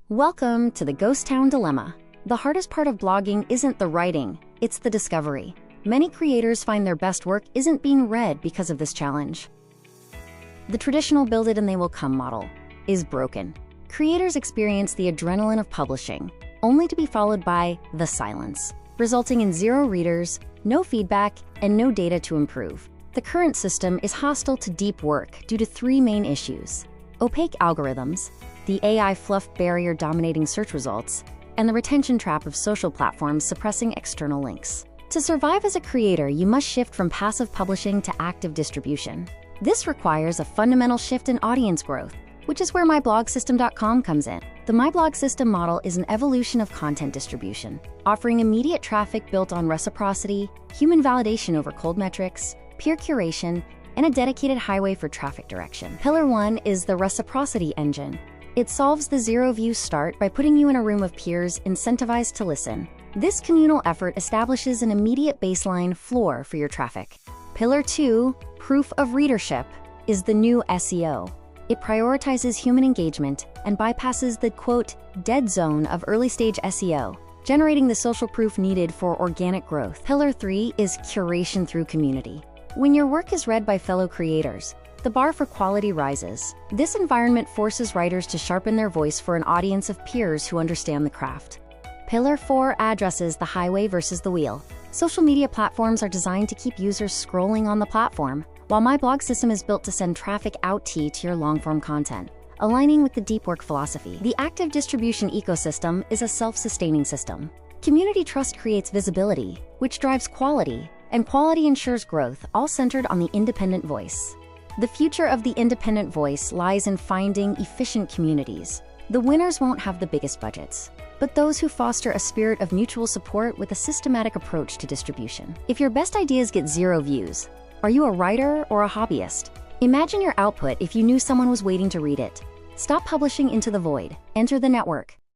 Welcome to the Ghost Town Dilemma. The hardest part of blogging isn't the writing, it's the discovery. Many creators find their best work isn't being read because of this challenge. The traditional build it and they will come model is broken. Creators experience the adrenaline of publishing, only to be followed by the silence, resulting in zero readers, no feedback, and no data to improve. The current system is hostile to deep work due to three main issues: opaque algorithms, the AI fluff barrier dominating search results, and the retention trap of social platforms suppressing external links. To survive as a creator, you must shift from passive publishing to active distribution. This requires a fundamental shift in audience growth, which is where MyBlogSystem.com comes in. The MyBlogSystem model is an evolution of content distribution, offering immediate traffic built on reciprocity, human validation over cold metrics, peer curation, and a dedicated highway for traffic direction. Pillar 1 is the reciprocity engine. It solves the zero-view start by putting you in a room of peers incentivized to listen. This communal effort establishes an immediate baseline floor for your traffic. Pillar 2, proof of readership, is the new SEO. It prioritizes human engagement and bypasses the, quote, dead zone of early-stage SEO, generating the social proof needed for organic growth. Pillar 3 is curation through community. When your work is read by fellow creators, the bar for quality rises. This environment forces writers to sharpen their voice for an audience of peers who understand the craft. Pillar 4 addresses the highway versus the wheel. Social media platforms are designed to keep users scrolling on the platform, while MyBlogSystem is built to send traffic out to your long-form content, aligning with the deep work philosophy. The active distribution ecosystem is a self-sustaining system. Community trust creates visibility, which drives quality, and quality ensures growth, all centered on the independent voice. The future of the independent voice lies in finding efficient communities. The winners won't have the biggest budgets, but those who foster a spirit of mutual support with a systematic approach to distribution. If your best ideas get zero views, are you a writer or a hobbyist? Imagine your output if you knew someone was waiting to read it. Stop publishing into the void. Enter the network.